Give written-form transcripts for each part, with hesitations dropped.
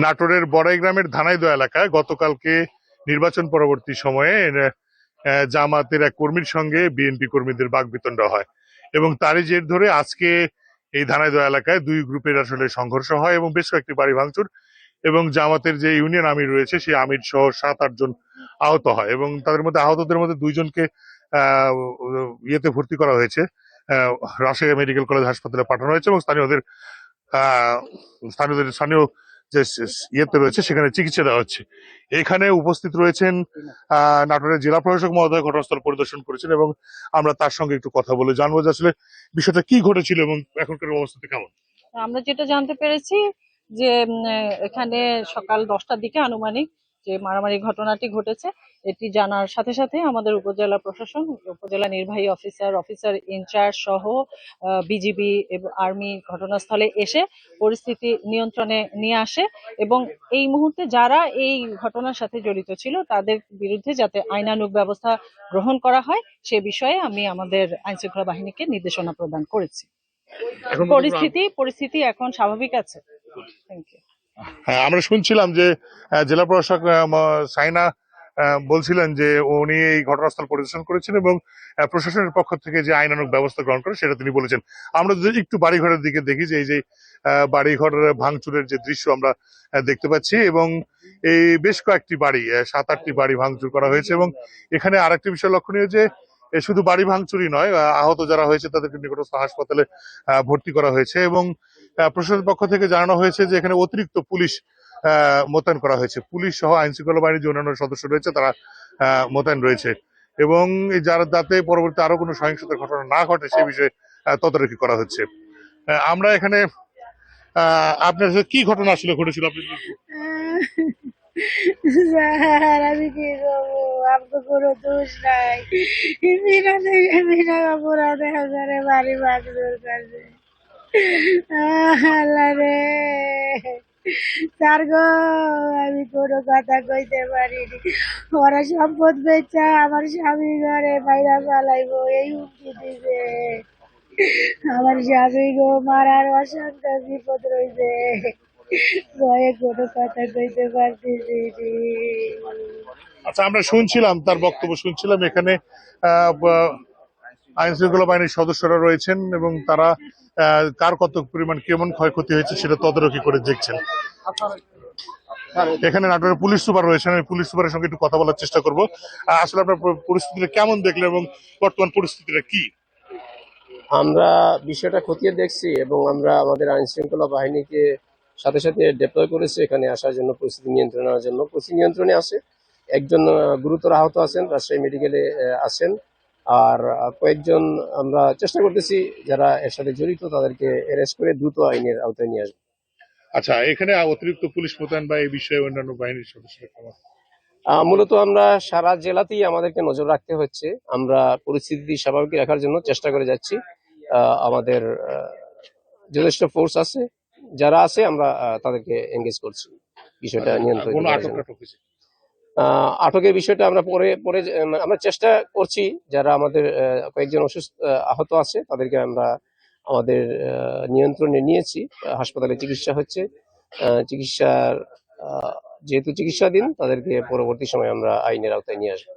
নাটোরের বড়াইগ্রামের ধানাইদহ এলাকায় গতকালকে নির্বাচন পরবর্তী সময়ে জামাতের এক কর্মীর সঙ্গে বিএনপি কর্মীদের বাকবিতণ্ডা হয় এবং তারই জের ধরে আজকে এই ধানাইদহ এলাকায় দুই গ্রুপের আসলে সংঘর্ষ হয় এবং বেশ কয়েকটি বাড়ি ভাঙচুর এবং জামাতের যে ইউনিয়ন আমির রয়েছে সেই আমির সহ 7-8 জন আহত হয় এবং তাদের মধ্যে আহতদের মধ্যে দুইজনকে আহ ইয়েতে ভর্তি করা হয়েছে, রাজশাহী মেডিকেল কলেজ হাসপাতালে পাঠানো হয়েছে এবং আহ স্থানীয় যে ইয়েতে রয়েছে সেখানে চিকিৎসা দেওয়া হচ্ছে। এখানে উপস্থিত রয়েছেন নাটোরের জেলা প্রশাসক মহোদয়, ঘটনাস্থল পরিদর্শন করেছেন এবং আমরা তার সঙ্গে একটু কথা বলে জানবো যে আসলে বিষয়টা কি ঘটেছিল এবং এখনকার অবস্থাতে কেমন। আমরা যেটা জানতে পেরেছি যে এখানে সকাল 10টার দিকে আনুমানিক যে মারামারি ঘটনাটি ঘটেছে, এটি জানার সাথে সাথে আমাদের উপজেলা প্রশাসন, উপজেলা নির্বাহী অফিসার ইনচার্জ সহ বিজিবি এবং আর্মি ঘটনাস্থলে এসে পরিস্থিতি নিয়ন্ত্রণে নিয়ে আসে এবং এই মুহূর্তে যারা এই ঘটনার সাথে জড়িত ছিল তাদের বিরুদ্ধে যাতে আইনানুগ ব্যবস্থা গ্রহণ করা হয় সে বিষয়ে আমি আমাদের আইনশৃঙ্খলা বাহিনীকে নির্দেশনা প্রদান করেছি। পরিস্থিতি এখন স্বাভাবিক আছে। Thank you. হ্যাঁ, আমরা শুনছিলাম যে জেলা প্রশাসক সাইনা বলছিলেন যে উনি এই ঘটনাস্থল পরিদর্শন করেছেন এবং প্রশাসনের পক্ষ থেকে যে আইনানুগ ব্যবস্থা গ্রহণ করে সেটা তিনি বলেছেন। আমরা যদি একটু বাড়িঘরের দিকে দেখি যে এই যে বাড়িঘর ভাঙচুরের যে দৃশ্য আমরা দেখতে পাচ্ছি এবং এই বেশ কয়েকটি বাড়ি 7-8টি বাড়ি ভাঙচুর করা হয়েছে এবং এখানে আরেকটি বিষয় লক্ষণীয় যে শুধু বাড়ি ভাঙচুরই নয়, আহত যারা হয়েছে তাদেরকে নিকটস্থ হাসপাতালে ভর্তি করা হয়েছে এবং প্রশাসনের পক্ষ থেকে জানানো হয়েছে যে এখানে অতিরিক্ত পুলিশ মোতায়েন করা হয়েছে। পুলিশ সহ আইন শৃঙ্খলা বাহিনীর যে অন্যান্য সদস্য রয়েছে তারা মোতায়েন রয়েছে এবং যাতে পরবর্তী আরো কোনো সহিংসতার ঘটনা না ঘটে সে বিষয়ে তদারকি করা হচ্ছে। আমরা এখানে আপনার সাথে কি ঘটনা আসলে ঘটেছিল আপনি? স্যার আমি কি করবো, আমার তো কোনো দোষ নাই। বিনা অপরাধে আমার বাড়ি ভাঙচুর করছে। আল্লাহ রে স্যার গো, আমি কোনো কথা কইতে পারিনি। ওরা সম্পদ বেচা আমার স্বামী ঘরে বাইরা পালাইবো এই হুমকি দিছে। আমার স্বামী গো মারার অসংখ্য বিপদ রয়েছে, ভয়ে কোনো কথা কইতে পারতেছি। আচ্ছা, আমরা শুনছিলাম তার বক্তব্য শুনছিলাম এখানে আইন শৃঙ্খলা বাহিনীর সদস্যরা রয়েছেন এবং তারা কার কত পরিমাণ কেমন ক্ষয়ক্ষতি হয়েছে সেটা তদারকি করে দেখছেন। এখানে নাটোরের পুলিশ সুপার রয়েছেন, আমি পুলিশ সুপারের সঙ্গে একটু কথা বলার চেষ্টা করবো। আসলে আপনার পরিস্থিতিটা কেমন দেখলেন এবং বর্তমান পরিস্থিতিটা কি? আমরা বিষয়টা খতিয়ে দেখছি এবং আমরা আমাদের আইন শৃঙ্খলা বাহিনীকে সাথে সাথে ডেপ্লয় করেছি এখানে আসার জন্য, পরিস্থিতি নিয়ন্ত্রণের জন্য। পরিস্থিতি নিয়ন্ত্রণে আছে, একজন গুরুতর আহত আছেন, রাজশাহী মেডিকেলে আছেন, আর কয়েকজন আমরা চেষ্টা করতেছি যারা এর সাথে জড়িত তাদেরকে অ্যারেস্ট করে দ্রুত আইনের আওতায় নিয়ে আসবো। আচ্ছা, এখানে অতিরিক্ত পুলিশ মোতায়েন বা এই বিষয়ে অন্যান্য বাহিনীর সদস্যরা কেমন? মূলত আমরা সারা জেলাতেই আমাদেরকে নজর রাখতে হচ্ছে, আমরা পরিস্থিতি স্বাভাবিক রাখার জন্য চেষ্টা করে যাচ্ছি। আমাদের যথেষ্ট ফোর্স আছে, যারা আছে আমরা তাদেরকে এনগেজ করছি বিষয়টা নিয়ন্ত্রণ করার জন্য। আটকের বিষয়টা আমরা পরে পরে আমরা চেষ্টা করছি, যারা আমাদের কয়েকজন অসুস্থ আহত আছে তাদেরকে আমরা আমাদের নিয়ন্ত্রণে নিয়েছি, হাসপাতালে চিকিৎসা হচ্ছে। চিকিৎসার যেহেতু চিকিৎসাধীন তাদেরকে পরবর্তী সময় আমরা আইনের আওতায় নিয়ে আসবো।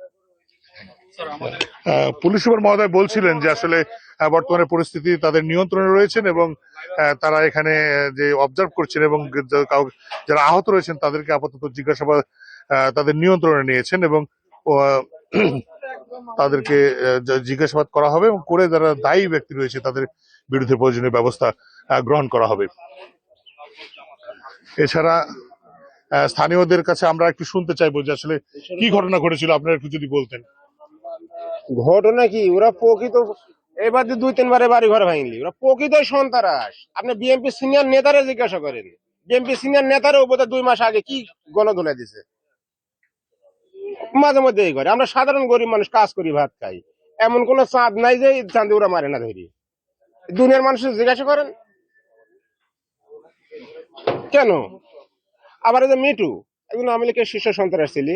পুলিশ সুপার মহোদয় বলছিলেন যে আসলে বর্তমানে পরিস্থিতি তাদের নিয়ন্ত্রণে রয়েছেন এবং তারা এখানে যে অবজার্ভ করছেন এবং যারা আহত রয়েছেন তাদেরকে আপাতত জিজ্ঞাসাবাদ তাদের নিয়ন্ত্রণে নিয়েছেন এবং তাদেরকে জিজ্ঞাসাবাদ করা হবে এবং করে যারা দায়ী ব্যক্তি রয়েছে তাদের বিরুদ্ধে প্রয়োজনীয় ব্যবস্থা গ্রহণ করা হবে। এছাড়া স্থানীয়দের কাছে আমরা একটু শুনতে চাইবো যে আসলে কি ঘটনা ঘটেছিল, আপনারা একটু যদি বলতেন। ঘটনা কি, ওরা প্রকৃত এবার 2-3 বারে বাড়ি ঘর ভাঙলি, ওরা প্রকৃত সন্ত্রাস। আপনি বিএনপি সিনিয়র নেতারে জিজ্ঞাসা করেন, বিএনপি সিনিয়র নেতারও বোধহয় 2 মাস আগে কি গণধোলাই দিছে। মাঝে মধ্যে এই করে, আমরা সাধারণ গরিব মানুষ কাজ করি ভাত খাই, এমন কোন চাঁদ নাই যে চাঁদে ওরা মারে না ধরি। দুনিয়ার মানুষের জিজ্ঞাসা করেন কেন। আবার এই যে মিটু একজন আওয়ামী লীগের শীর্ষ সন্ত্রাস ছিল,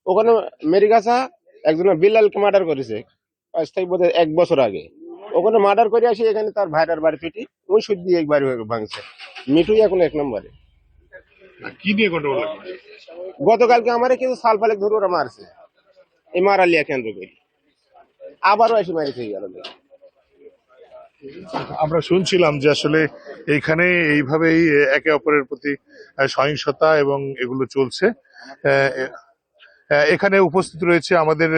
ওখানে মেরিগাছা একজন বিল্লালকে মার্ডার করেছে আজ থেকে বোধহয় 1 বছর আগে। ওখানে মার্ডার করে আসি এখানে তার ভাইটার বাড়ি পিটি ওই সুদ দিয়ে একবার ভাঙছে। মিটুই এখন 1 নম্বরে। কি নিয়ে গন্ডগোল লাগলো? গতকালকে আমারে কিছু সালফালেক ধরে ওরা মারছে, এই মারালিয়া কেন্দ্র করে আবারও এসে মারি থেকে গেল। আমরা শুনছিলাম যে আসলে এইখানে এইভাবেই একে অপরের প্রতি সহিংসতা এবং এগুলো চলছে। আহ, এখানে উপস্থিত রয়েছে আমাদের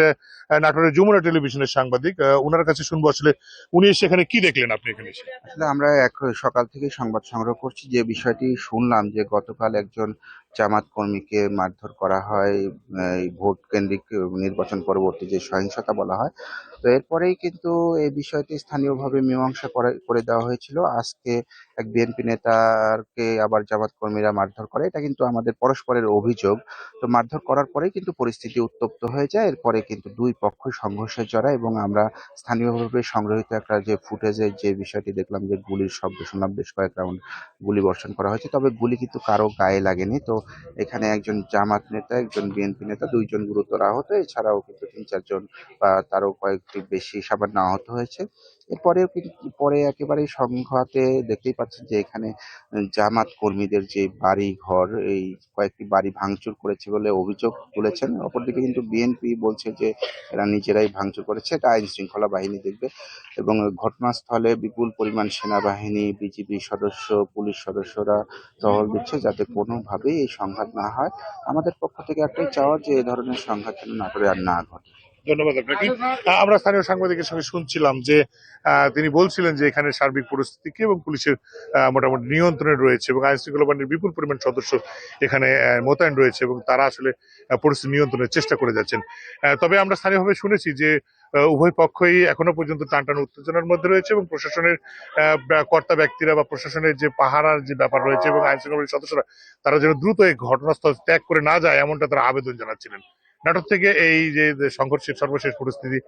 নাটোরের যমুনা টেলিভিশনের সাংবাদিক, ওনার কাছে শুনবো আসলে উনি এসে এখানে কি দেখলেন আপনি এখানে এসে। আসলে আমরা সকাল থেকে সংবাদ সংগ্রহ করছি, যে বিষয়টি শুনলাম যে গতকাল একজন জামাত কর্মীকে মারধর করা হয় এই ভোট কেন্দ্রিক নির্বাচন পরবর্তী যে সহিংসতা বলা হয়। তো এরপরেই কিন্তু এই বিষয়টি স্থানীয়ভাবে মীমাংসা করে দেওয়া হয়েছিল। আজকে এক বিএনপি নেতাকে আবার জামাত কর্মীরা মারধর করে, এটা কিন্তু আমাদের পরস্পরের অভিযোগ। তো মারধর করার পরেই কিন্তু পরিস্থিতি উত্তপ্ত হয়ে যায়, এরপরে কিন্তু দুই পক্ষ সংঘর্ষে জড়ায় এবং আমরা স্থানীয়ভাবে সংগৃহীত একটা যে ফুটেজের যে বিষয়টি দেখলাম যে গুলির শব্দ শুনলাম, বেশ কয়েক রাউন্ড গুলি বর্ষণ করা হয়েছে, তবে গুলি কিন্তু কারো গায়ে লাগেনি। তো এখানে একজন জামাত নেতা, একজন বিএনপি নেতা, দুইজন গুরুতর আহত, এছাড়াও কিন্তু ৩-৪ জন বা তারও কয়েকটি বেশি সামান্য আহত হয়েছে। এরপরেও কিন্তু পরে একেবারেই সংঘাতে দেখতেই পাচ্ছেন যে এখানে জামাত কর্মীদের যে বাড়ি ঘর, এই কয়েকটি বাড়ি ভাঙচুর করেছে বলে অভিযোগ তুলেছেন। অপরদিকে কিন্তু বিএনপি বলছে যে এরা নিজেরাই ভাঙচুর করেছে, এটা আইন শৃঙ্খলা বাহিনী দেখবে। এবং ঘটনাস্থলে বিপুল পরিমাণ সেনাবাহিনী, বিজিবি সদস্য, পুলিশ সদস্যরা টহল দিচ্ছে যাতে কোনোভাবেই এই সংঘাত না হয়। আমাদের পক্ষ থেকে একটাই চাওয়া যে এ ধরনের সংঘাত যেন নাটোরে আর না ঘটে। ধন্যবাদ আপনাকে। আমরা স্থানীয় সাংবাদিকের সঙ্গে শুনছিলাম যে তিনি বলছিলেন যে এখানে সার্বিক পরিস্থিতি কি এবং পুলিশের মোটামুটি নিয়ন্ত্রণে রয়েছে এবং আইন শৃঙ্খলা বাহিনীর বিপুল পরিমাণ সদস্য এখানে মোতায়েন রয়েছে এবং তারা আসলে পরিস্থিতি নিয়ন্ত্রণের চেষ্টা করে যাচ্ছেন। তবে আমরা স্থানীয়ভাবে শুনেছি যে উভয় পক্ষই এখনো পর্যন্ত টানটান উত্তেজনার মধ্যে রয়েছে এবং প্রশাসনের কর্তা ব্যক্তিরা বা প্রশাসনের যে পাহারার যে ব্যাপার রয়েছে এবং আইন শৃঙ্খলা বাহিনীর সদস্যরা তারা যেন দ্রুত এই ঘটনাস্থল ত্যাগ করে না যায় এমনটা তারা আবেদন জানাচ্ছিলেন। নাটোর থেকে এই যে সংঘর্ষের সর্বশেষ পরিস্থিতি